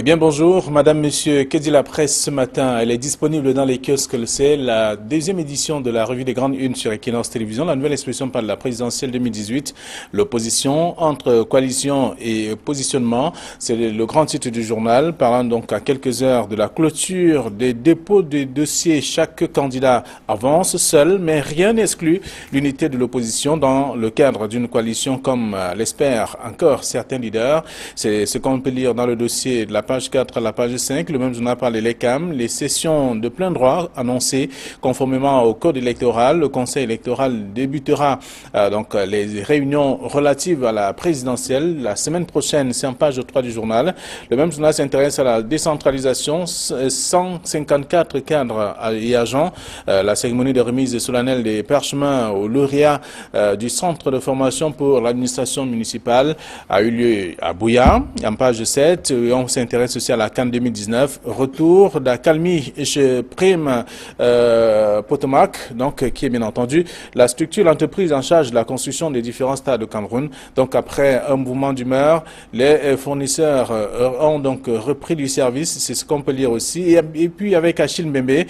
Eh bien bonjour, madame, monsieur, que dit la presse ce matin? Elle est disponible dans les kiosques, c'est la deuxième édition de la revue des grandes unes sur Equinox Télévision, la nouvelle expression par la présidentielle 2018, l'opposition entre coalition et positionnement. C'est le grand titre du journal, parlant donc à quelques heures de la clôture des dépôts de dossiers. Chaque candidat avance seul, mais rien n'exclut l'unité de l'opposition dans le cadre d'une coalition comme l'espèrent encore certains leaders. C'est ce qu'on peut lire dans le dossier de la page 4 à la page 5. Le même journal parle des LECAM, les sessions de plein droit annoncées conformément au code électoral. Le conseil électoral débutera donc les réunions relatives à la présidentielle la semaine prochaine. C'est en page 3 du journal. Le même journal s'intéresse à la décentralisation. 154 cadres et agents. La cérémonie de remise solennelle des parchemins aux lauréats du centre de formation pour l'administration municipale a eu lieu à Bouya, en page 7. Et on s'intéresse aussi à la CAN 2019. Retour d'Accalmie chez Prime Potomac, donc qui est bien entendu la structure, l'entreprise en charge de la construction des différents stades de Cameroun. Donc après un mouvement d'humeur, les fournisseurs ont donc repris du service, c'est ce qu'on peut lire aussi. Et puis avec Achille Mbembe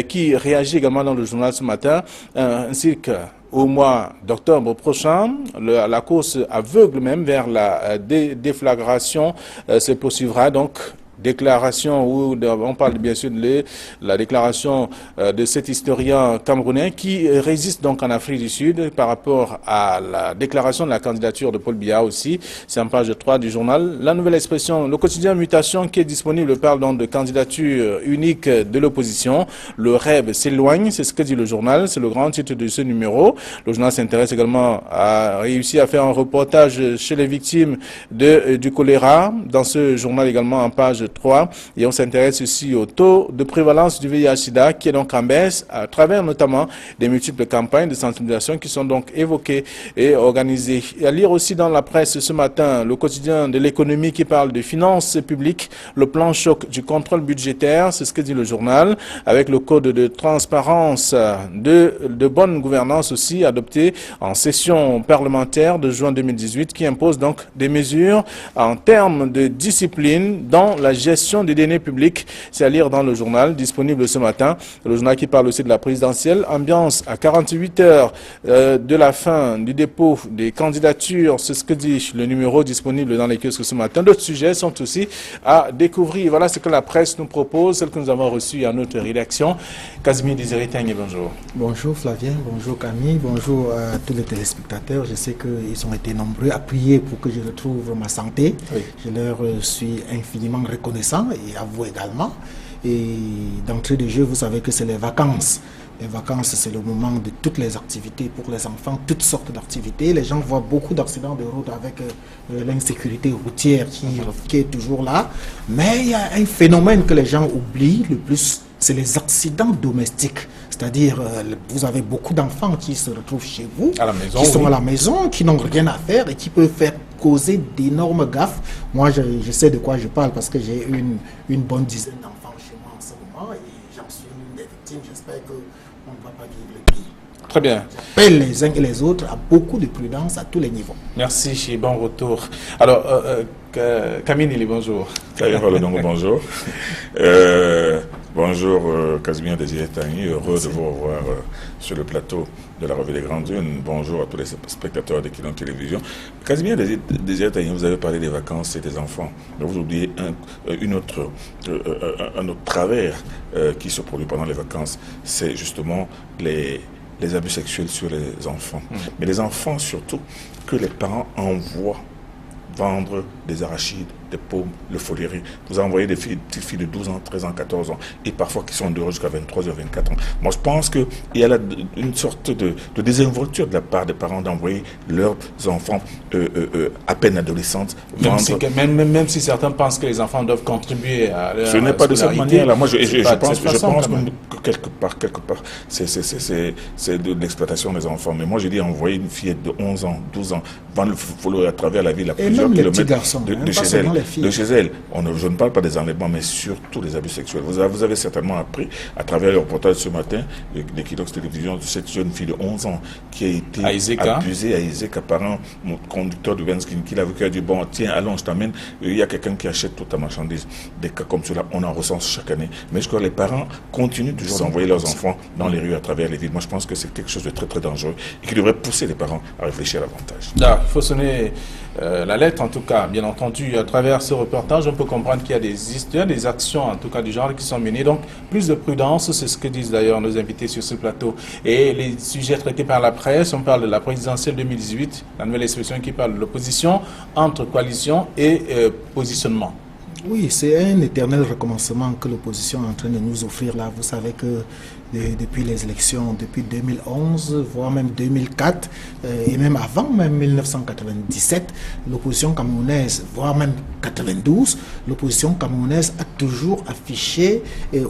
qui réagit également dans le journal ce matin, ainsi que au mois d'octobre prochain, la course aveugle même vers la déflagration se poursuivra. Donc, déclaration où on parle bien sûr de la déclaration de cet historien camerounais qui résiste donc en Afrique du Sud par rapport à la déclaration de la candidature de Paul Biya aussi. C'est en page 3 du journal. La nouvelle expression, le quotidien Mutation qui est disponible parle donc de candidature unique de l'opposition. Le rêve s'éloigne, c'est ce que dit le journal, c'est le grand titre de ce numéro. Le journal s'intéresse également à réussir à faire un reportage chez les victimes du choléra. Dans ce journal également en page 3, et on s'intéresse aussi au taux de prévalence du VIH-Sida qui est donc en baisse à travers notamment des multiples campagnes de sensibilisation qui sont donc évoquées et organisées. Et à lire aussi dans la presse ce matin, le quotidien de l'économie qui parle de finances publiques, le plan choc du contrôle budgétaire, c'est ce que dit le journal, avec le code de transparence de bonne gouvernance aussi adopté en session parlementaire de juin 2018 qui impose donc des mesures en termes de discipline dans la gestion des deniers publics. C'est à lire dans le journal disponible ce matin. Le journal qui parle aussi de la présidentielle. Ambiance à 48 heures de la fin du dépôt des candidatures. C'est ce que dit le numéro disponible dans les kiosques ce matin. D'autres sujets sont aussi à découvrir. Voilà ce que la presse nous propose, celle que nous avons reçue à notre rédaction. Casimir Désiré Tanguy, bonjour. Bonjour Flavien, bonjour Camille, bonjour à tous les téléspectateurs. Je sais qu'ils ont été nombreux à prier pour que je retrouve ma santé. Oui. Je leur suis infiniment reconnaissant et à vous également. Et d'entrée de jeu, vous savez que c'est les vacances. Les vacances, c'est le moment de toutes les activités pour les enfants, toutes sortes d'activités. Les gens voient beaucoup d'accidents de route avec l'insécurité routière qui est toujours là. Mais il y a un phénomène que les gens oublient le plus, c'est les accidents domestiques. C'est-à-dire, vous avez beaucoup d'enfants qui se retrouvent chez vous, à la maison, qui sont à la maison, qui n'ont rien à faire et qui peuvent faire causer d'énormes gaffes. Moi, je sais de quoi je parle parce que j'ai une bonne dizaine d'enfants chez moi en ce moment et j'en suis une des victimes. J'espère qu'on ne va pas vivre le pire. Très bien. J'appelle les uns et les autres à beaucoup de prudence à tous les niveaux. Merci et bon retour. Alors, Camille Nili, bonjour. Bonjour. Bonjour Casimir Désiré Tanguy, heureux de vous revoir sur le plateau de la revue des grandes unes. Bonjour à tous les spectateurs d'Equinox Télévision. Casimir Désiré Tanguy, vous avez parlé des vacances et des enfants, mais vous oubliez un autre travers qui se produit pendant les vacances, c'est justement les abus sexuels sur les enfants. Mais les enfants surtout, que les parents envoient vendre des arachides, des pommes, le folieri. Vous envoyez des petites filles de 12 ans, 13 ans, 14 ans, et parfois qui sont dehors jusqu'à 23 ou 24 ans. Moi, je pense qu'il y a là une sorte de désinvolture de la part des parents d'envoyer leurs enfants à peine adolescentes vendre. Même si certains pensent que les enfants doivent contribuer à la Ce n'est pas de cette manière-là. Moi, je pense que quelque part, c'est de l'exploitation des enfants. Mais moi, je dis envoyer une fillette de 11 ans, 12 ans, vendre le folieri à travers la ville à plusieurs kilomètres. de chez elle. Je ne parle pas des enlèvements, mais surtout des abus sexuels. Vous avez certainement appris, à travers le reportage ce matin d'Equilox Télévision, de cette jeune fille de 11 ans qui a été abusée à Iseka par un conducteur de Venskin qui a dit, bon, tiens, allons, je t'amène. Il y a quelqu'un qui achète toute ta marchandise. Des cas comme cela, on en recense chaque année. Mais je crois que les parents continuent toujours d'envoyer leurs enfants dans les rues à travers les villes. Moi, je pense que c'est quelque chose de très, très dangereux et qui devrait pousser les parents à réfléchir davantage. Il faut sonner la lettre, en tout cas. Bien entendu, à travers ce reportage, on peut comprendre qu'il y a des histoires, des actions, en tout cas, du genre qui sont menées. Donc, plus de prudence, c'est ce que disent d'ailleurs nos invités sur ce plateau. Et les sujets traités par la presse, on parle de la présidentielle 2018, la nouvelle expression qui parle de l'opposition entre coalition et positionnement. Oui, c'est un éternel recommencement que l'opposition est en train de nous offrir là. Vous savez que depuis les élections, depuis 2011, voire même 2004, et même avant, même 1997, l'opposition camerounaise, voire même 92, l'opposition camerounaise a toujours affiché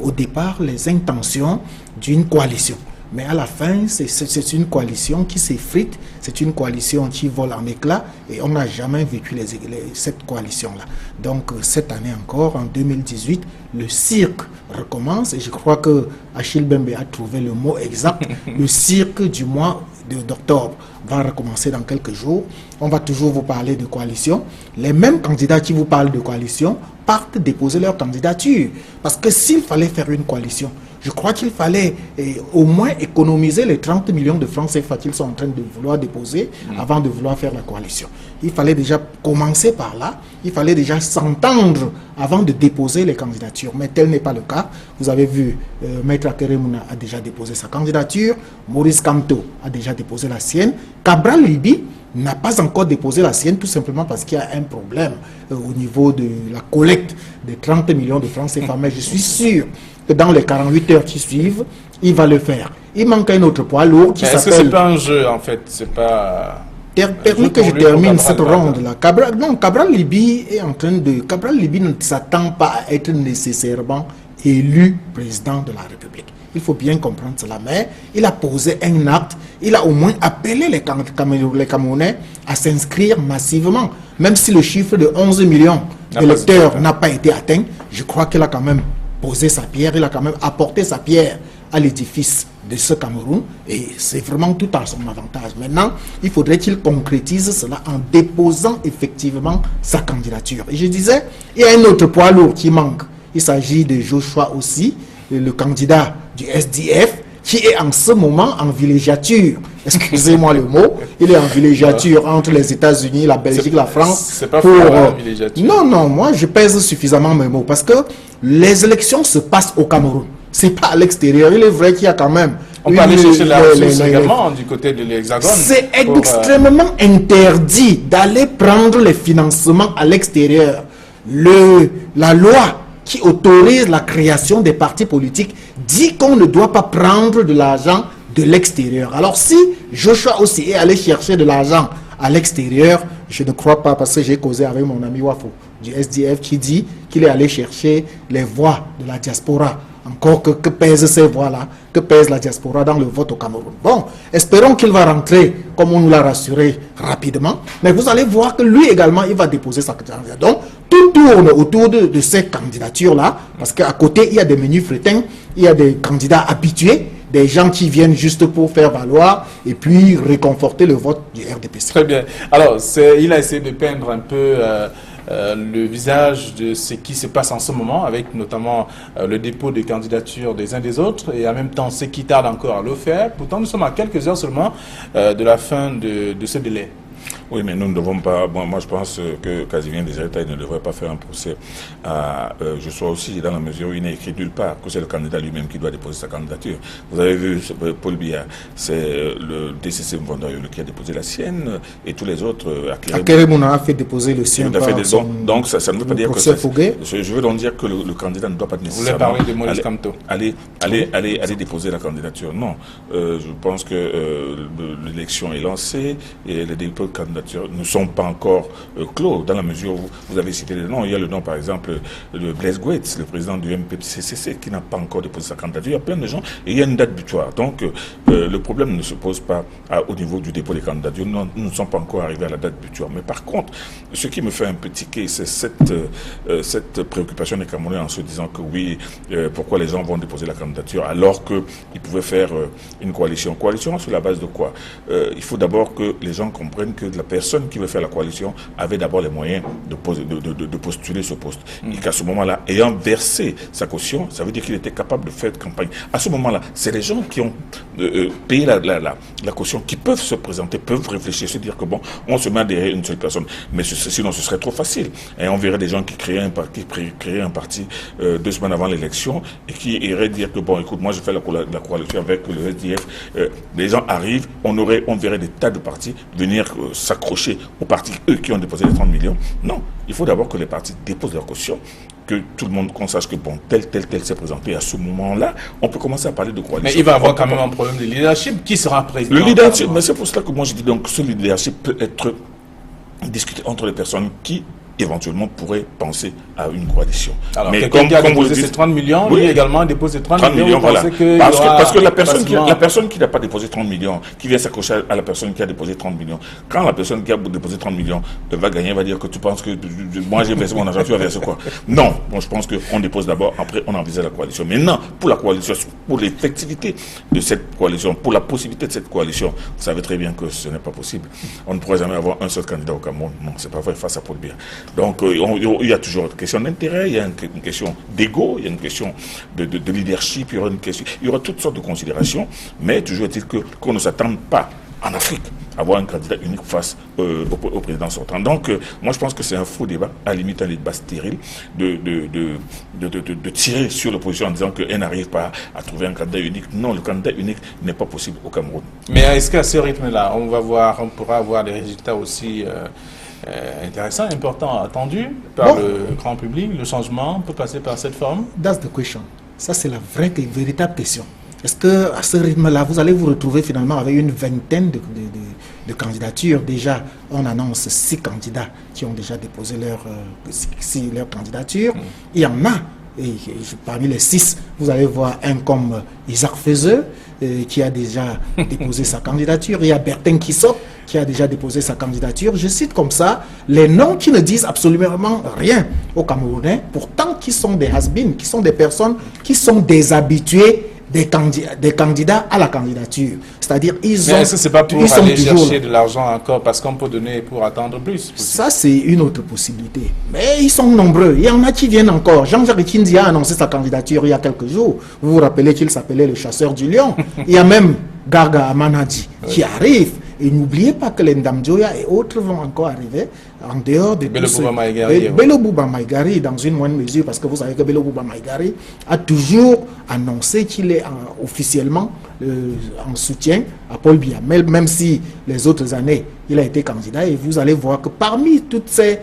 au départ les intentions d'une coalition. Mais à la fin, c'est une coalition qui s'effrite, c'est une coalition qui vole en éclats et on n'a jamais vécu cette coalition-là. Donc cette année encore, en 2018, le cirque recommence et je crois que Achille Bembe a trouvé le mot exact. Le cirque du mois d'octobre va recommencer dans quelques jours. On va toujours vous parler de coalition. Les mêmes candidats qui vous parlent de coalition partent déposer leur candidature. Parce que s'il fallait faire une coalition, je crois qu'il fallait au moins économiser les 30 millions de francs CFA qu'ils sont en train de vouloir déposer avant de vouloir faire la coalition. Il fallait déjà commencer par là, il fallait déjà s'entendre avant de déposer les candidatures. Mais tel n'est pas le cas. Vous avez vu, Maître Akeremouna a déjà déposé sa candidature, Maurice Kamto a déjà déposé la sienne, Cabral Libi n'a pas encore déposé la sienne tout simplement parce qu'il y a un problème au niveau de la collecte des 30 millions de francs CFA. Mais je suis sûr que dans les 48 heures qui suivent, il va le faire. Il manque un autre poids lourd qui s'appelle... Est-ce que c'est pas un jeu en fait? C'est pas... Permis que je termine cette ronde-là. Cabral Libi est en train de... Cabral Libi ne s'attend pas à être nécessairement élu président de la République. Il faut bien comprendre cela. Mais il a posé un acte, il a au moins appelé les Camerounais à s'inscrire massivement. Même si le chiffre de 11 millions d'électeurs n'a pas été atteint, je crois qu'il a quand même posé sa pierre, il a quand même apporté sa pierre à l'édifice de ce Cameroun et c'est vraiment tout à son avantage. Maintenant, il faudrait qu'il concrétise cela en déposant effectivement sa candidature. Et je disais, il y a un autre poids lourd qui manque. Il s'agit de Joshua aussi, le candidat du SDF, qui est en ce moment en villégiature. Excusez-moi le mot. Il est en villégiature entre les États-Unis, la Belgique, la France. C'est pas pour la villégiature. Non, moi je pèse suffisamment mes mots parce que les élections se passent au Cameroun. C'est pas à l'extérieur. Il est vrai qu'il y a quand même... On peut aller chercher la ressource également du côté de l'Hexagone. C'est extrêmement interdit d'aller prendre les financements à l'extérieur. La loi qui autorise la création des partis politiques dit qu'on ne doit pas prendre de l'argent de l'extérieur. Alors si Joshua aussi est allé chercher de l'argent à l'extérieur, je ne crois pas, parce que j'ai causé avec mon ami Wafo du SDF qui dit qu'il est allé chercher les voix de la diaspora. Encore que pèsent ces voix-là, que pèse la diaspora dans le vote au Cameroun. Bon, espérons qu'il va rentrer, comme on nous l'a rassuré, rapidement. Mais vous allez voir que lui également, il va déposer sa candidature. Donc, tout tourne autour de ces candidatures-là, parce qu'à côté, il y a des menus frétins, il y a des candidats habitués, des gens qui viennent juste pour faire valoir et puis réconforter le vote du RDPC. Très bien. Alors, il a essayé de peindre un peu... le visage de ce qui se passe en ce moment, avec notamment le dépôt de candidature des uns des autres, et en même temps ce qui tarde encore à le faire. Pourtant, nous sommes à quelques heures seulement de la fin de ce délai. Oui, mais nous ne devons pas... Moi, je pense que Casimir Désiré-Taye ne devrait pas faire un procès à Joshua aussi, dans la mesure où il n'est écrit nulle part que c'est le candidat lui-même qui doit déposer sa candidature. Vous avez vu Paul Biya, c'est le DCC Mvondoyolo qui a déposé la sienne, et tous les autres... Akeremouna a fait déposer le sien par donc ça ne veut pas dire que... Je veux donc dire que le candidat ne doit pas nécessairement... Vous voulez parler de Maurice Kamto. Aller déposer la candidature. Non. Je pense que l'élection est lancée, et le dépôt de candidature candidatures ne sont pas encore clos, dans la mesure où vous avez cité les noms. Il y a le nom, par exemple, de Blaise Goetz, le président du MPCCC, qui n'a pas encore déposé sa candidature. Il y a plein de gens et il y a une date butoir. Donc, le problème ne se pose pas au niveau du dépôt des candidatures. Nous ne sommes pas encore arrivés à la date butoir. Mais par contre, ce qui me fait un peu tiquer, c'est cette préoccupation des Camerounais en se disant que oui, pourquoi les gens vont déposer la candidature alors qu'ils pouvaient faire une coalition. Coalition sur la base de quoi? Il faut d'abord que les gens comprennent que la personne qui veut faire la coalition avait d'abord les moyens de postuler ce poste. Et qu'à ce moment-là, ayant versé sa caution, ça veut dire qu'il était capable de faire campagne. À ce moment-là, c'est les gens qui ont payé la caution qui peuvent se présenter, peuvent réfléchir, se dire que bon, on se met derrière une seule personne. Mais sinon, ce serait trop facile. Et on verrait des gens qui créaient un parti 2 semaines avant l'élection et qui iraient dire que bon, écoute, moi je fais la coalition avec le SDF. Les gens arrivent, on verrait des tas de partis venir s'accrocher aux partis, eux qui ont déposé les 30 millions. Non, il faut d'abord que les partis déposent leur caution, que tout le monde, qu'on sache que bon, tel s'est présenté. À ce moment-là, on peut commencer à parler de coalition. Mais il va y avoir quand même un problème de leadership. Qui sera président? Le leadership, mais c'est pour cela que moi je dis donc ce leadership peut être discuté entre les personnes qui éventuellement pourraient penser à une coalition. Alors, mais quelqu'un qui a déposé ses 30 millions, oui, lui également a déposé 30 millions, voilà. Parce que la personne qui n'a pas déposé 30 millions, qui vient s'accrocher à la personne qui a déposé 30 millions, quand la personne qui a déposé 30 millions va gagner, va dire que tu penses que moi j'ai versé mon argent, tu vas verser quoi? Non, bon, je pense qu'on dépose d'abord, après on envisage la coalition. Maintenant, pour la coalition, pour l'effectivité de cette coalition, pour la possibilité de cette coalition, vous savez très bien que ce n'est pas possible. On ne pourrait jamais avoir un seul candidat au Cameroun. Non, c'est pas vrai, face à Paul Biya. Donc, il y a toujours une question d'intérêt, il y a une question d'ego, il y a une question de leadership, il y aura toutes sortes de considérations, mais toujours est-il qu'on ne s'attende pas en Afrique à avoir un candidat unique face au président sortant. Donc, moi je pense que c'est un faux débat, à la limite un débat stérile, de tirer sur l'opposition en disant qu'elle n'arrive pas à trouver un candidat unique. Non, le candidat unique n'est pas possible au Cameroun. Mais est-ce qu'à ce rythme-là, on pourra avoir des résultats aussi intéressant, important, attendu par le grand public? Le changement peut passer par cette forme? That's the question. Ça, c'est la véritable question. Est-ce qu'à ce rythme-là, vous allez vous retrouver finalement avec une vingtaine de candidatures? Déjà, on annonce 6 candidats qui ont déjà déposé leur candidature. Il y en a, et parmi les 6, vous allez voir un comme Isaac Fezeux, qui a déjà déposé sa candidature. Il y a Bertin Kissop, qui a déjà déposé sa candidature. Je cite comme ça les noms qui ne disent absolument rien aux Camerounais, pourtant qui sont des has-been, qui sont des personnes qui sont déshabituées des candidats à la candidature. C'est-à-dire, est-ce que c'est pas pour aller chercher de l'argent encore, parce qu'on peut donner pour attendre plus? Ça, c'est une autre possibilité. Mais ils sont nombreux. Il y en a qui viennent encore. Jean-Jacques Kindi a annoncé sa candidature il y a quelques jours. Vous vous rappelez qu'il s'appelait le chasseur du lion. Il y a même Garga Amanadi qui arrive. Et n'oubliez pas que les Ndamjoya et autres vont encore arriver en dehors de Bello Bouba Maïgari, dans une moindre mesure, parce que vous savez que Bello Bouba Maïgari a toujours annoncé qu'il est officiellement en soutien à Paul Biya. Même si les autres années, il a été candidat, et vous allez voir que parmi toutes ces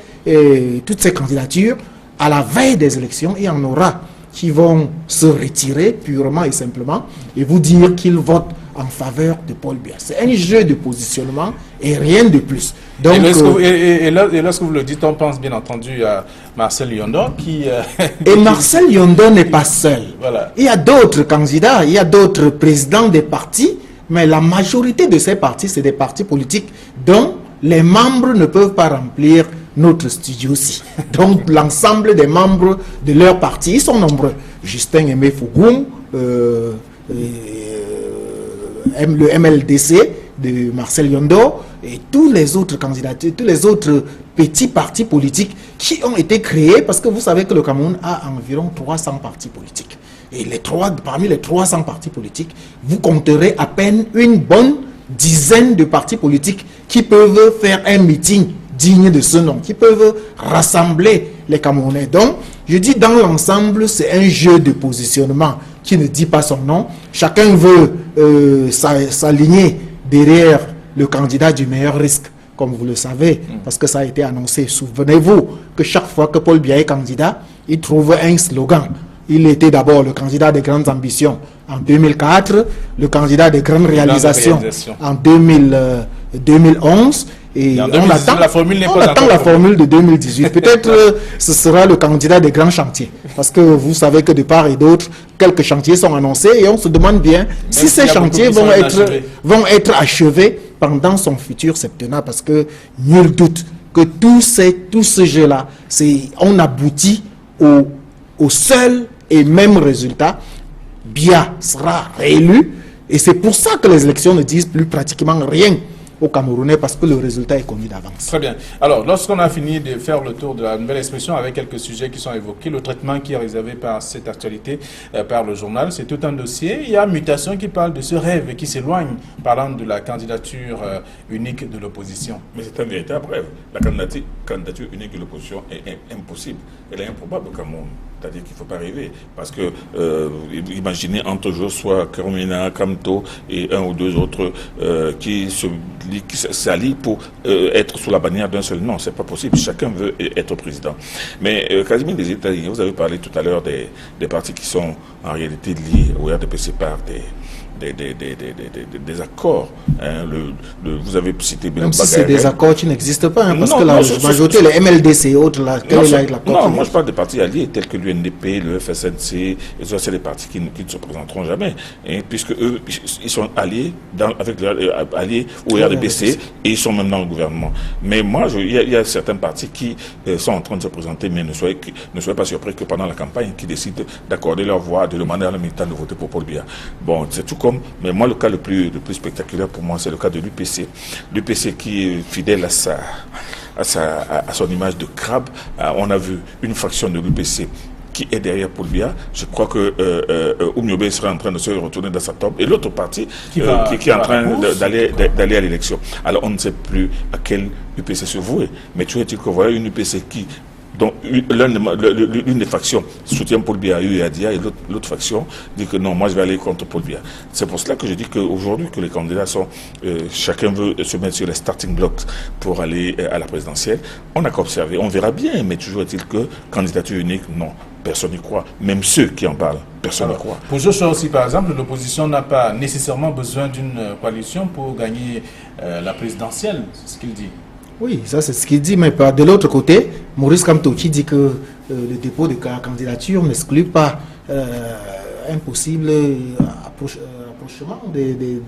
candidatures, à la veille des élections, il y en aura qui vont se retirer purement et simplement et vous dire qu'ils votent en faveur de Paul Biya. C'est un jeu de positionnement et rien de plus. Donc, et lorsque vous le dites, on pense bien entendu à Marcel Yondo qui... Et Marcel Yondo n'est pas seul. Voilà. Il y a d'autres candidats, il y a d'autres présidents des partis, mais la majorité de ces partis, c'est des partis politiques dont les membres ne peuvent pas remplir notre studio aussi. Donc l'ensemble des membres de leur parti, ils sont nombreux. Justin Aimé Fougoum, le MLDC de Marcel Yondo et tous les autres candidats, tous les autres petits partis politiques qui ont été créés, parce que vous savez que le Cameroun a environ 300 partis politiques. Et parmi les 300 partis politiques, vous compterez à peine une bonne dizaine de partis politiques qui peuvent faire un meeting digne de ce nom, qui peuvent rassembler les Camerounais. Donc, je dis dans l'ensemble, c'est un jeu de positionnement qui ne dit pas son nom. Chacun veut s'aligner derrière le candidat du meilleur risque, comme vous le savez, parce que ça a été annoncé. Souvenez-vous que chaque fois que Paul Biya est candidat, il trouve un slogan. Il était d'abord le candidat des grandes ambitions en 2004, le candidat des grandes réalisations en 2011, Et en on 2018, attend la formule n'est pas la encore formule de 2018. Peut-être ce sera le candidat des grands chantiers. Parce que vous savez que de part et d'autre, quelques chantiers sont annoncés et on se demande bien si ces chantiers vont être achevés pendant son futur septennat. Parce que nul doute que tout ce jeu-là, on aboutit au seul et même résultat. Biya sera réélu. Et c'est pour ça que les élections ne disent plus pratiquement rien aux Camerounais, parce que le résultat est connu d'avance. Très bien. Alors, lorsqu'on a fini de faire le tour de la nouvelle expression avec quelques sujets qui sont évoqués, le traitement qui est réservé par cette actualité, par le journal, c'est tout un dossier. Il y a Mutation qui parle de ce rêve qui s'éloigne, parlant de la candidature unique de l'opposition. Mais c'est un véritable rêve. La candidature unique de l'opposition est impossible. Elle est improbable au Cameroun. C'est-à-dire qu'il ne faut pas rêver. Parce que, imaginez entre jours, soit Kermina, Kamto et un ou deux autres qui s'allient pour être sous la bannière d'un seul nom. C'est pas possible. Chacun veut être président. Mais Casimir des États-Unis, vous avez parlé tout à l'heure des partis qui sont en réalité liés au RDPC par des accords. Hein, vous avez cité même si c'est des accords qui n'existent pas, hein, parce que la majorité, les MLDC et autres, moi je parle des partis alliés tels que l'UNDP, le FSNC, et ça c'est des partis qui ne se présenteront jamais, hein, puisque eux, ils sont alliés alliés au RDPC et ils sont même dans le gouvernement. Mais moi, il y a certains partis qui sont en train de se présenter, mais ne soyez pas surpris que pendant la campagne, qui décident d'accorder leur voix, de demander à leurs militants de voter pour Paul Biya. Bon, c'est tout comme, mais moi le cas le plus spectaculaire pour moi, c'est le cas de l'UPC. L'UPC qui est fidèle à son image de crabe. On a vu une fraction de l'UPC qui est derrière Paul Biya. Je crois que Oumiobe sera en train de se retourner dans sa tombe. Et l'autre parti qui est en train d'aller à l'élection. Alors on ne sait plus à quel UPC se vouer. Mais tu vois-t-il que voilà une UPC dont l'une des factions soutient Paul Biya et Adia, et l'autre faction dit que non, moi je vais aller contre Paul Biya. C'est pour cela que je dis qu'aujourd'hui que les candidats sont, chacun veut se mettre sur les starting blocks pour aller à la présidentielle. On n'a qu'à observer, on verra bien, mais toujours est-il que candidature unique, non. Personne n'y croit. Même ceux qui en parlent, personne n'y croit. Pour Joshua aussi, par exemple, l'opposition n'a pas nécessairement besoin d'une coalition pour gagner la présidentielle, c'est ce qu'il dit. Oui, ça c'est ce qu'il dit, mais de l'autre côté, Maurice Kamto qui dit que le dépôt de candidature n'exclut pas un possible rapprochement de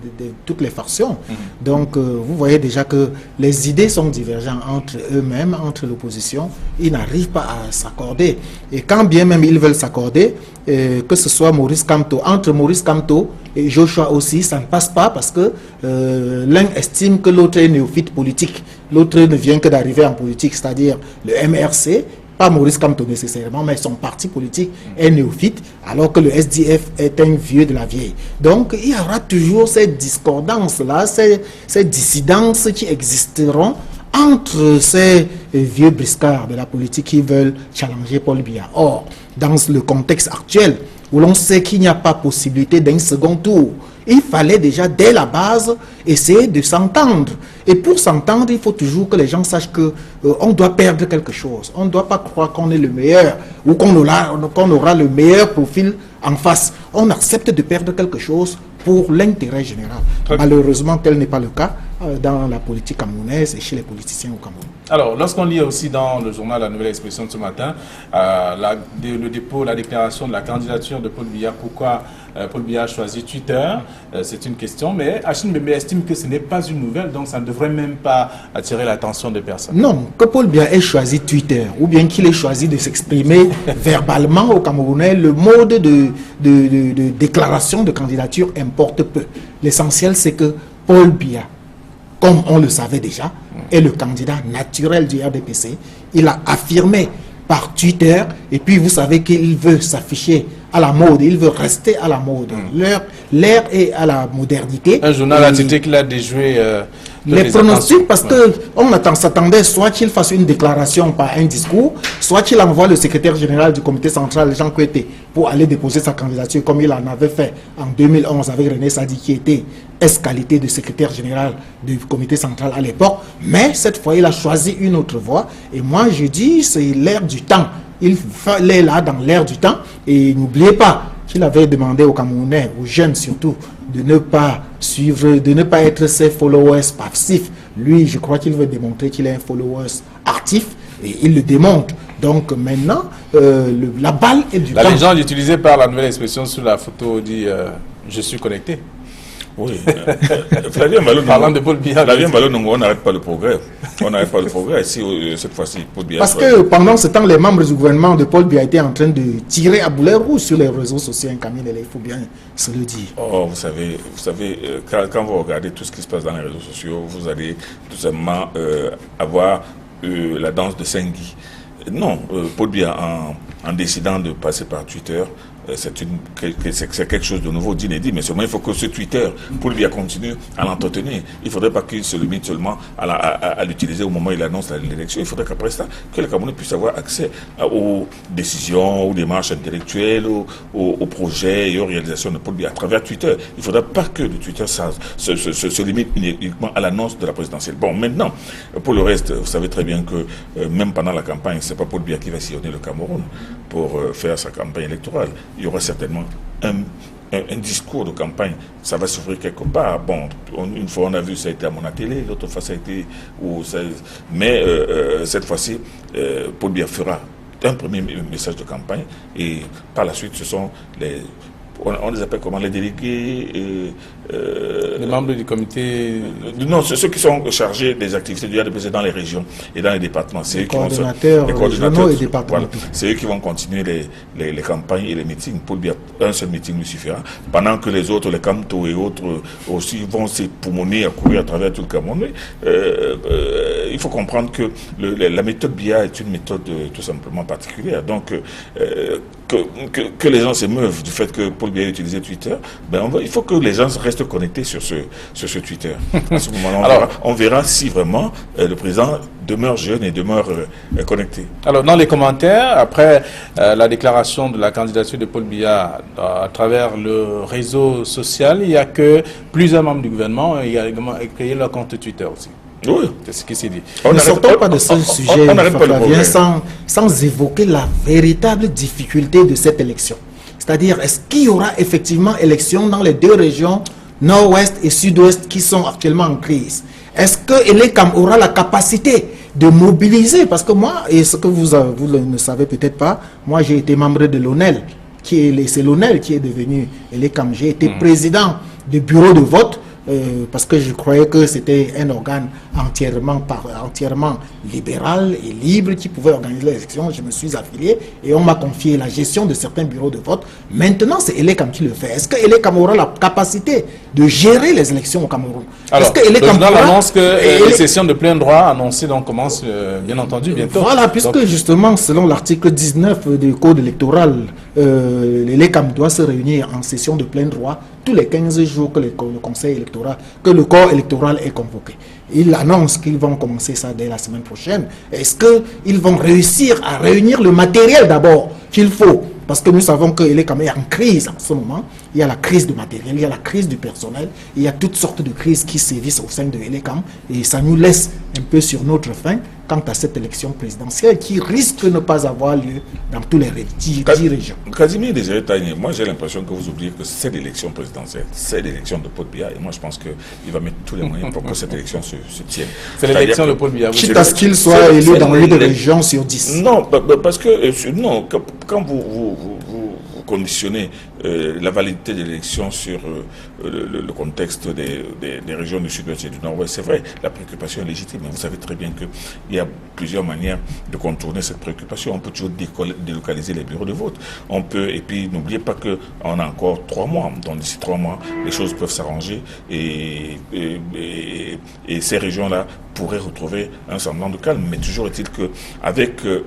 toutes les factions. Donc vous voyez déjà que les idées sont divergentes entre eux-mêmes, entre l'opposition. Ils n'arrivent pas à s'accorder. Et quand bien même ils veulent s'accorder, que ce soit Maurice Kamto, entre Maurice Kamto et Joshua aussi, ça ne passe pas parce que l'un estime que l'autre est néophyte politique. L'autre ne vient que d'arriver en politique, c'est-à-dire le MRC, pas Maurice Kamto nécessairement, mais son parti politique est néophyte, alors que le SDF est un vieux de la vieille. Donc il y aura toujours ces discordances-là, ces dissidences qui existeront entre ces vieux briscards de la politique qui veulent challenger Paul Biya. Or, dans le contexte actuel, où l'on sait qu'il n'y a pas possibilité d'un second tour, il fallait déjà, dès la base, essayer de s'entendre. Et pour s'entendre, il faut toujours que les gens sachent qu'on doit perdre quelque chose. On ne doit pas croire qu'on est le meilleur ou qu'on aura le meilleur profil en face. On accepte de perdre quelque chose pour l'intérêt général. Malheureusement, tel n'est pas le cas dans la politique camerounaise et chez les politiciens au Cameroun. Alors, lorsqu'on lit aussi dans le journal La Nouvelle Expression de ce matin, le dépôt, la déclaration de la candidature de Paul Biya, pourquoi Paul Biya a choisi Twitter, c'est une question, mais Achille Mbembe estime que ce n'est pas une nouvelle, donc ça ne devrait même pas attirer l'attention de personne. Non, que Paul Biya ait choisi Twitter, ou bien qu'il ait choisi de s'exprimer verbalement au Camerounais, le mode de déclaration de candidature importe peu. L'essentiel, c'est que Paul Biya, comme on le savait déjà, est le candidat naturel du RDPC. Il a affirmé par Twitter, et puis vous savez qu'il veut s'afficher à la mode, il veut rester à la mode. L'ère est à la modernité. Un journal a dit qu'il a déjoué les pronostics, parce qu'on s'attendait soit qu'il fasse une déclaration par un discours, soit qu'il envoie le secrétaire général du comité central, Jean Kouété, pour aller déposer sa candidature, comme il en avait fait en 2011 avec René Sadi, qui était qualité de secrétaire général du comité central à l'époque. Mais cette fois, il a choisi une autre voie. Et moi, je dis, c'est l'ère du temps. Il fallait là dans l'ère du temps. Et n'oubliez pas qu'il avait demandé aux Camerounais, aux jeunes surtout, de ne pas suivre, de ne pas être ses followers passifs, Lui, je crois qu'il veut démontrer qu'il est un follower actif et il le démontre. Donc maintenant, la balle est du camp. La légende utilisée par la nouvelle expression sur la photo dit je suis connecté. Oui. Flavien Malo, on n'arrête pas le progrès. On n'arrête pas le progrès. Si, cette fois-ci, Paul Biya. Parce que pendant ce temps, les membres du gouvernement de Paul Biya étaient en train de tirer à boulet rouge sur les réseaux sociaux. Camille, il faut bien se le dire. Oh, vous savez quand vous regardez tout ce qui se passe dans les réseaux sociaux, vous allez tout simplement avoir la danse de Sengi. Non, Paul Biya, en décidant de passer par Twitter, c'est quelque chose de nouveau, d'inédit, mais seulement il faut que ce Twitter, Paul Biya continue à l'entretenir. Il ne faudrait pas qu'il se limite seulement à l'utiliser au moment où il annonce l'élection. Il faudrait qu'après ça, que les Camerounais puissent avoir accès aux décisions, aux démarches intellectuelles, aux projets et aux réalisations de Paul Biya à travers Twitter. Il ne faudrait pas que le Twitter se limite uniquement à l'annonce de la présidentielle. Bon, maintenant, pour le reste, vous savez très bien que même pendant la campagne, ce n'est pas Paul Biya qui va sillonner le Cameroun pour faire sa campagne électorale. Il y aura certainement un discours de campagne, ça va s'ouvrir quelque part. Bon, une fois on a vu, ça a été à Monatélé, l'autre fois ça a été... Mais cette fois-ci, Paul Biya fera un premier message de campagne et par la suite, ce sont les... On les appelle comment? Les délégués... les membres du comité... Non, c'est ceux qui sont chargés des activités du RDPC dans les régions et dans les départements. Les coordonnateurs régionaux et départementaux. Voilà. C'est eux qui vont continuer les campagnes et les meetings. Paul Biya, un seul meeting lui suffira. Pendant que les autres, les Camto et autres aussi vont s'époumoner à courir à travers tout le Cameroun. Il faut comprendre que la méthode Biya est une méthode tout simplement particulière. Donc, que les gens s'émeuvent du fait que Paul Biya a utilisé Twitter, il faut que les gens restent connectés sur ce Twitter. À ce moment-là, on verra si vraiment le président demeure jeune et demeure connecté. Alors, dans les commentaires, après la déclaration de la candidature de Paul Biya à travers le réseau social, il n'y a que plusieurs membres du gouvernement et il y a également créé leur compte Twitter aussi. Oui. C'est ce qui s'est dit. Ne sortons pas de ce sujet sans évoquer la véritable difficulté de cette élection. C'est-à-dire, est-ce qu'il y aura effectivement élection dans les deux régions, nord-ouest et sud-ouest, qui sont actuellement en crise? Est-ce que Elekam aura la capacité de mobiliser? Parce que moi, et ce que vous ne savez peut-être pas, moi j'ai été membre de l'ONEL, c'est l'ONEL qui est devenu Elekam. J'ai été président du bureau de vote, parce que je croyais que c'était un organe entièrement libéral et libre qui pouvait organiser les élections. Je me suis affilié et on m'a confié la gestion de certains bureaux de vote. Maintenant, c'est Elekam qui le fait. Est-ce que Elekam aura la capacité de gérer les élections au Cameroun? Alors, le journal annonce que les sessions de plein droit annoncées commencent bien entendu bientôt. Voilà, puisque justement, selon l'article 19 du Code électoral, l'Elekam doit se réunir en session de plein droit tous les 15 jours que le conseil électoral, que le corps électoral est convoqué. Ils annoncent qu'ils vont commencer ça dès la semaine prochaine. Est-ce qu'ils vont réussir à réunir le matériel d'abord qu'il faut? Parce que nous savons que l'Elekam est en crise en ce moment. Il y a la crise du matériel, il y a la crise du personnel, il y a toutes sortes de crises qui sévissent au sein de l'Elekam. Et ça nous laisse un peu sur notre faim quant à cette élection présidentielle qui risque de ne pas avoir lieu dans tous les 10 régions. Casimir Désiré Taïné, moi j'ai l'impression que vous oubliez que c'est l'élection présidentielle, c'est l'élection de Paul Biya. Et moi je pense qu'il va mettre tous les moyens pour que cette élection se tienne. C'est l'élection de Paul Biya. Quitte à ce qu'il soit élu dans une région sur 10. Non, parce que non, quand vous conditionnez la validité de l'élection sur le contexte des régions du sud-ouest et du nord-ouest, c'est vrai, la préoccupation est légitime, mais vous savez très bien qu'il y a plusieurs manières de contourner cette préoccupation. On peut toujours délocaliser les bureaux de vote. On peut, et puis n'oubliez pas qu'on a encore 3 mois. Donc d'ici 3 mois, les choses peuvent s'arranger et ces régions-là pourraient retrouver un semblant de calme. Mais toujours est-il qu'avec le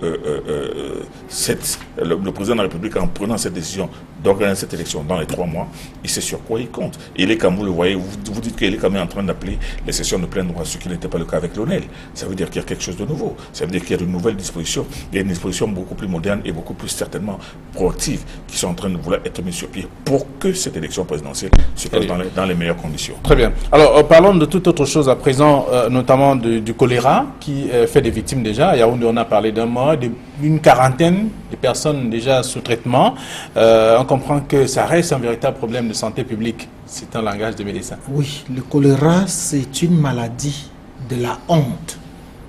président de la République, en prenant cette décision d'organiser cette élection dans les 3 mois, il sait sur quoi il compte. Et Elekam, vous le voyez, vous dites qu'Elekam est en train d'appeler les sessions de plein droit, ce qui n'était pas le cas avec l'ONEL. Ça veut dire qu'il y a quelque chose de nouveau. Ça veut dire qu'il y a de nouvelles dispositions. Il y a une disposition beaucoup plus moderne et beaucoup plus certainement proactive qui sont en train de vouloir être mises sur pied pour que cette élection présidentielle se passe dans les meilleures conditions. Très bien. Alors, parlons de toute autre chose à présent, notamment du choléra qui fait des victimes déjà. À Yaoundé, on a parlé d'un mois, d'une quarantaine de personnes déjà sous traitement. On comprend que ça reste un véritable problème de santé publique. C'est un langage de médecin. Oui, le choléra, c'est une maladie de la honte.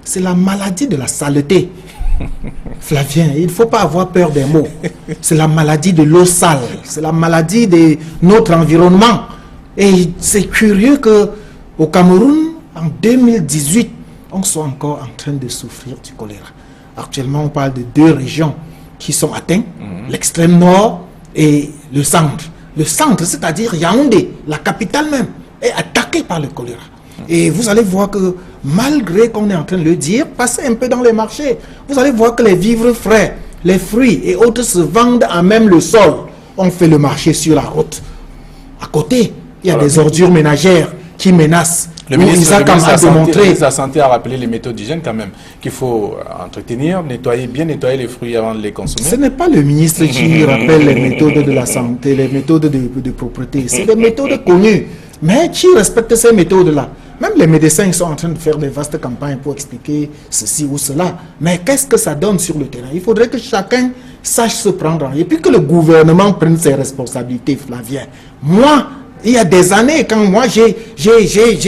C'est la maladie de la saleté. Flavien, il ne faut pas avoir peur des mots. C'est la maladie de l'eau sale. C'est la maladie de notre environnement. Et c'est curieux qu'au Cameroun, en 2018, on soit encore en train de souffrir du choléra. Actuellement, on parle de 2 régions qui sont atteintes, l'extrême nord et le centre. Le centre, c'est-à-dire Yaoundé, la capitale même, est attaquée par le choléra. Et vous allez voir que malgré qu'on est en train de le dire, passez un peu dans les marchés, vous allez voir que les vivres frais, les fruits et autres se vendent à même le sol. On fait le marché sur la route. À côté, il y a des ordures ménagères qui menacent. Le ministre de la Santé a rappelé les méthodes d'hygiène quand même, qu'il faut entretenir, bien nettoyer les fruits avant de les consommer. Ce n'est pas le ministre qui rappelle les méthodes de la santé, les méthodes de propreté. C'est des méthodes connues. Mais qui respecte ces méthodes-là? Même les médecins, ils sont en train de faire des vastes campagnes pour expliquer ceci ou cela. Mais qu'est-ce que ça donne sur le terrain? Il faudrait que chacun sache se prendre en main. Et puis que le gouvernement prenne ses responsabilités, Flavien. Moi, il y a des années, quand moi j'ai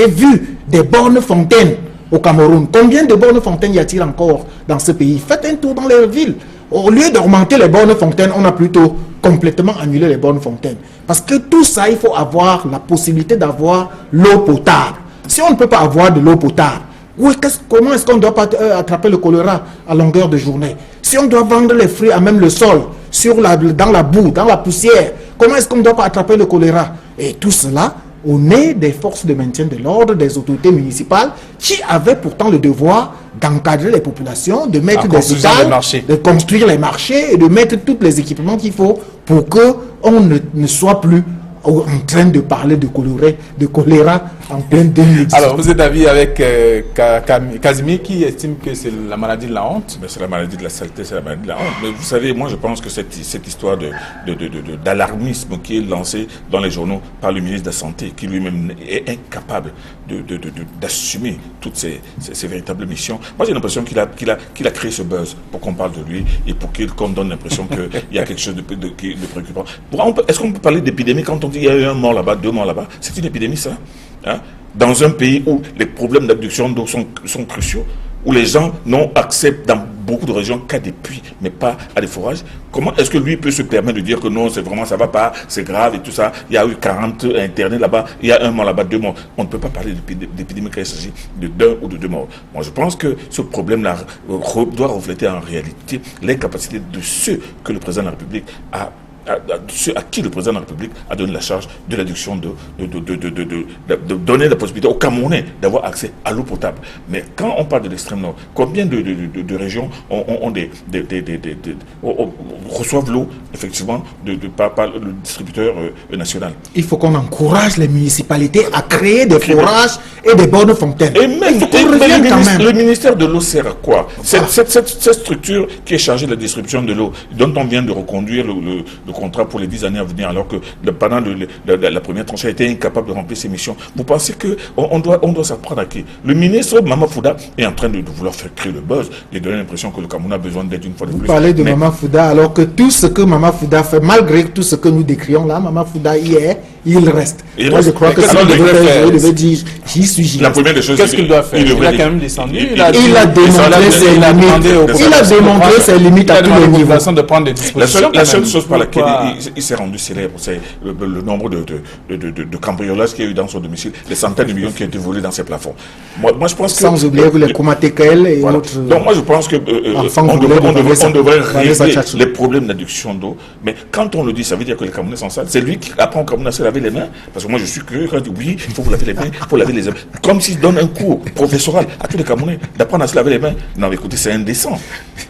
vu des bornes fontaines au Cameroun. Combien de bornes fontaines y a-t-il encore dans ce pays? Faites un tour dans les villes. Au lieu d'augmenter les bornes fontaines, on a plutôt complètement annulé les bornes fontaines. Parce que tout ça, il faut avoir la possibilité d'avoir l'eau potable. Si on ne peut pas avoir de l'eau potable, comment est-ce qu'on ne doit pas attraper le choléra à longueur de journée? Si on doit vendre les fruits à même le sol, dans la boue, dans la poussière, comment est-ce qu'on ne doit pas attraper le choléra? Et tout cela au nez des forces de maintien de l'ordre, des autorités municipales, qui avaient pourtant le devoir d'encadrer les populations, de mettre des hôtels, de construire les marchés et de mettre tous les équipements qu'il faut pour qu'on ne soit plus en train de parler de choléra en plein 2018. Alors, vous êtes d'avis avec Casimir qui estime que c'est la maladie de la honte? C'est la maladie de la saleté, c'est la maladie de la honte. Mais vous savez, moi je pense que cette histoire d'alarmisme qui est lancée dans les journaux par le ministre de la Santé, qui lui-même est incapable d'assumer toutes ces véritables missions. Moi j'ai l'impression qu'il a créé ce buzz pour qu'on parle de lui et pour qu'on donne l'impression qu'il y a quelque chose de préoccupant. Est-ce qu'on peut parler d'épidémie quand on dit qu'il y a eu 1 mort là-bas, 2 morts là-bas? C'est une épidémie ça, hein? Dans un pays où les problèmes d'abduction d'eau sont cruciaux, où les gens n'ont accès dans beaucoup de régions qu'à des puits, mais pas à des forages. Comment est-ce que lui peut se permettre de dire que non, c'est vraiment, ça va pas, c'est grave et tout ça? Il y a eu 40 internés là-bas, il y a 1 mort là-bas, 2 morts. On ne peut pas parler d'épidémie quand il s'agit d'1 ou de 2 morts. Moi, je pense que ce problème-là doit refléter en réalité l'incapacité de ceux que le président de la République à qui le président de la République a donné la charge de l'adduction de donner la possibilité aux Camerounais d'avoir accès à l'eau potable. Mais quand on parle de l'extrême nord, combien de régions reçoivent l'eau effectivement par le distributeur national? Il faut qu'on encourage les municipalités à créer des forages et des bornes fontaines. Et même, le ministère de l'eau sert à quoi? Cette structure qui est chargée de la distribution de l'eau, dont on vient de reconduire le contrat pour les 10 années à venir, alors que pendant la première tranche a été incapable de remplir ses missions. Vous pensez qu'on doit s'apprendre à qui? Le ministre Mama Fouda est en train de vouloir faire créer le buzz et donner l'impression que le Cameroun a besoin d'aide une fois de plus. Vous parlez de Mama Fouda alors que tout ce que Mama Fouda fait, malgré tout ce que nous décrions là, Mama Fouda y est, il reste. Moi je crois que ça devait dire, j'y suis. La première des choses, qu'est-ce qu'il doit faire? Il a quand même descendu. Il a démontré ses limites à tous les niveaux. De prendre des dispositions. La seule chose par laquelle il s'est rendu célèbre, c'est le nombre de cambriolages qu'il y a eu dans son domicile, les centaines de millions qui ont été volés dans ses plafonds. Moi je pense que... Sans oublier les Komatekel et autres... Donc moi je pense que on devrait régler les problèmes d'adduction d'eau. Mais quand on le dit, ça veut dire que les Camerounais sont sales. C'est lui qui apprend aux Camerounais à se laver les mains. Parce que moi je suis curieux quand il dit oui, il faut vous laver les mains, il faut laver les mains. Comme s'il donne un cours professoral à tous les Camerounais d'apprendre à se laver les mains. Non mais écoutez, c'est indécent.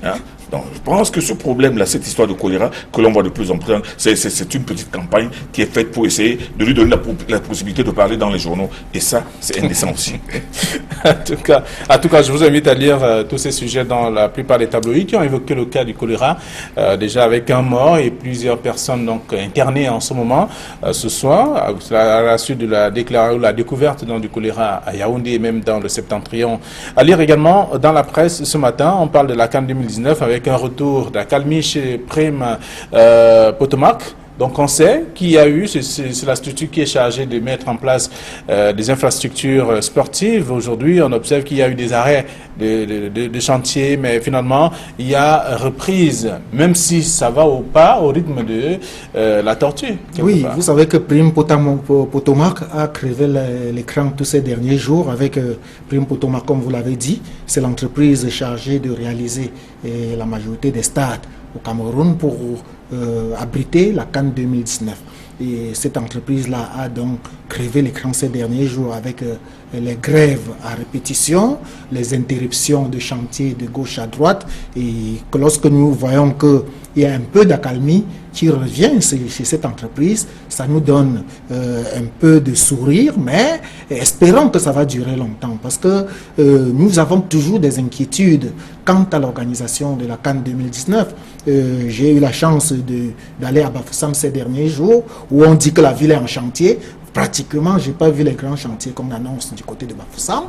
Hein? Donc, je pense que ce problème-là, cette histoire de choléra que l'on voit de plus en plus, c'est une petite campagne qui est faite pour essayer de lui donner la possibilité de parler dans les journaux. Et ça, c'est indécent aussi. En tout cas, je vous invite à lire tous ces sujets dans la plupart des tabloïds qui ont évoqué le cas du choléra, déjà avec 1 mort et plusieurs personnes donc internées en ce moment, ce soir, à la suite de la découverte du choléra à Yaoundé et même dans le Septentrion. À lire également dans la presse ce matin, on parle de la CAN 2019 avec un retour d'accalmie chez Prime Potomac. Donc on sait qu'il y a eu, c'est la structure qui est chargée de mettre en place des infrastructures sportives. Aujourd'hui, on observe qu'il y a eu des arrêts de chantier, mais finalement, il y a reprise, même si ça va au rythme de la tortue. Oui, vous savez que Prime Potomac a crevé l'écran tous ces derniers jours avec Prime Potomac, comme vous l'avez dit. C'est l'entreprise chargée de réaliser la majorité des stades au Cameroun pour abriter la CAN 2019. Et cette entreprise-là a donc crevé l'écran ces derniers jours avec les grèves à répétition, les interruptions de chantier de gauche à droite. Et que lorsque nous voyons qu'il y a un peu d'accalmie qui revient chez cette entreprise, ça nous donne un peu de sourire, mais espérons que ça va durer longtemps parce que nous avons toujours des inquiétudes quant à l'organisation de la CAN 2019. J'ai eu la chance d'aller à Bafoussam ces derniers jours où on dit que la ville est en chantier. Pratiquement, je n'ai pas vu les grands chantiers qu'on annonce du côté de Bafoussam.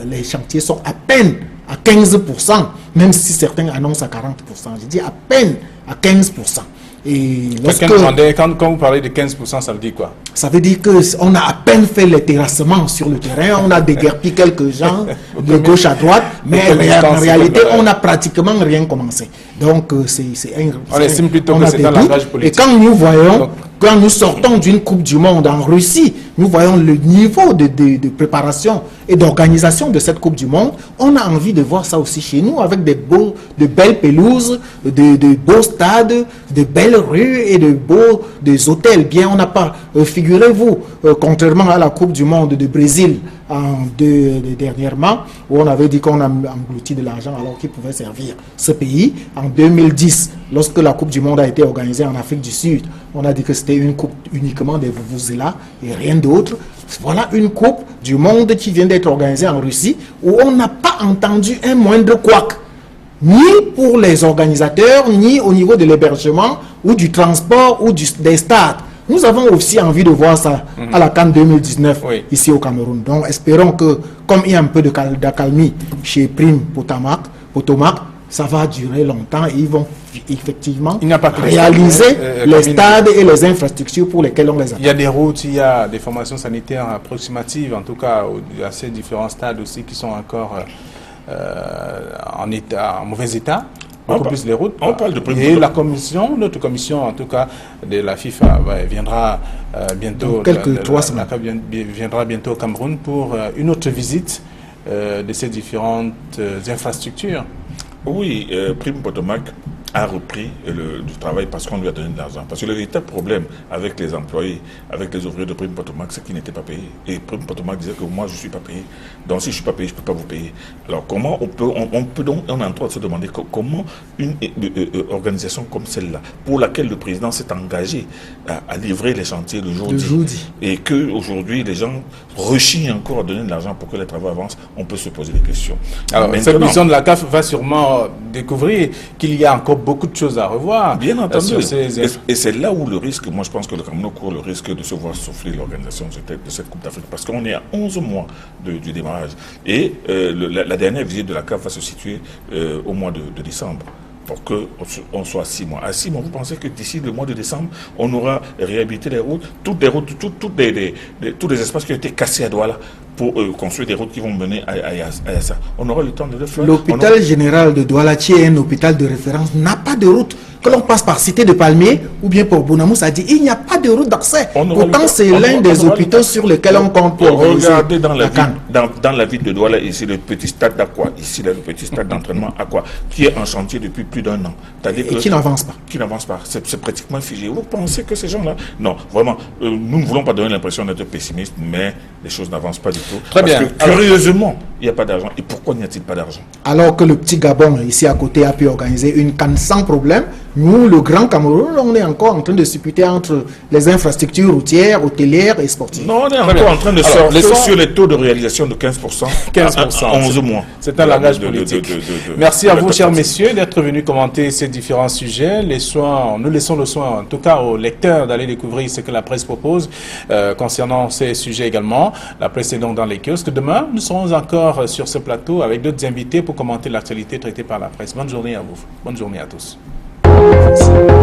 Les chantiers sont à peine à 15%, même si certains annoncent à 40%. Je dis à peine à 15%. Et quand vous parlez de 15%, ça veut dire quoi? Ça veut dire qu'on a à peine fait les terrassements sur le terrain, on a déguerpi quelques gens de gauche à droite, mais en réalité, on n'a pratiquement rien commencé. Donc, on estime plutôt que c'est un langage politique. Et quand nous voyons, quand nous sortons d'une Coupe du Monde en Russie, nous voyons le niveau de préparation et d'organisation de cette Coupe du Monde. On a envie de voir ça aussi chez nous avec de belles pelouses, de beaux stades, de belles rues et des hôtels. Bien, on n'a pas, figurez-vous, contrairement à la Coupe du Monde de Brésil dernièrement, où on avait dit qu'on a englouti de l'argent alors qu'il pouvait servir ce pays. En 2010, lorsque la Coupe du Monde a été organisée en Afrique du Sud, on a dit que c'était une coupe uniquement des vuvuzelas et rien d'autre. Voilà une Coupe du Monde qui vient d'être organisée en Russie, où on n'a pas entendu un moindre couac, ni pour les organisateurs, ni au niveau de l'hébergement, ou du transport, ou des stades. Nous avons aussi envie de voir ça à la CAN 2019 ici au Cameroun. Donc espérons que, comme il y a un peu d'accalmie chez Prime Potomac, ça va durer longtemps et ils vont effectivement réaliser les stades et les infrastructures pour lesquelles on les attend. Il y a des routes, il y a des formations sanitaires approximatives, en tout cas à ces différents stades aussi qui sont encore en mauvais état. Beaucoup plus les routes. On parle de Prime et la commission, notre commission en tout cas de la FIFA viendra bientôt. Quelques 3 semaines. Viendra bientôt au Cameroun pour une autre visite de ces différentes infrastructures. Oui, Prime Potomac a repris du travail parce qu'on lui a donné de l'argent. Parce que le véritable problème avec les employés, avec les ouvriers de Prime Potomac, c'est qu'ils n'étaient pas payés. Et Prime Potomac disait que moi, je ne suis pas payé. Donc, si je ne suis pas payé, je ne peux pas vous payer. Alors, comment on a en droit de se demander comment une organisation comme celle-là, pour laquelle le président s'est engagé à livrer les chantiers le jour dit, et qu'aujourd'hui, les gens rechignent encore à donner de l'argent pour que les travaux avancent, on peut se poser des questions. Alors, cette mission de la CAF va sûrement découvrir qu'il y a encore beaucoup de choses à revoir. Bien entendu. Et c'est là où le risque, moi je pense que le Cameroun court le risque de se voir souffler l'organisation de cette Coupe d'Afrique. Parce qu'on est à 11 mois du démarrage. Et la dernière visite de la CAF va se situer au mois de décembre. Pour qu'on soit à 6 mois. À 6 mois, vous pensez que d'ici le mois de décembre, on aura réhabilité les routes, toutes les routes, tous les espaces qui ont été cassés à Douala pour construire des routes qui vont mener à Yassa. On aura le temps de le faire. L'hôpital général de Douala, qui est un hôpital de référence, n'a pas de route. Que l'on passe par Cité de Palmier ou bien pour Bonamous, a dit il n'y a pas de route d'accès. Pourtant, c'est l'un des hôpitaux sur lesquels on compte pour regarder dans la ville de Douala, ici le petit stade d'Aqua, ici le petit stade d'entraînement Aqua, qui est en chantier depuis plus d'1 an. Et qui n'avance pas. Qui n'avance pas. C'est pratiquement figé. Vous pensez que ces gens-là... Non, vraiment, nous ne voulons pas donner l'impression d'être pessimistes, mais les choses n'avancent pas du tout. Très bien. Parce que, curieusement, il n'y a pas d'argent. Et pourquoi n'y a-t-il pas d'argent? Alors que le petit Gabon, ici à côté, a pu organiser une CAN sans problème, nous, le Grand Cameroun, on est encore en train de se disputer entre les infrastructures routières, hôtelières et sportives. Non, on est encore en train de sortir sur les taux de réalisation de 15%. 15%. À 11 mois. C'est un langage politique. Merci à vous, chers messieurs, d'être venus commenter ces différents sujets. Nous laissons le soin, en tout cas aux lecteurs, d'aller découvrir ce que la presse propose concernant ces sujets également. La presse est donc dans les kiosques. Demain, nous serons encore sur ce plateau avec d'autres invités pour commenter l'actualité traitée par la presse. Bonne journée à vous. Bonne journée à tous. Merci.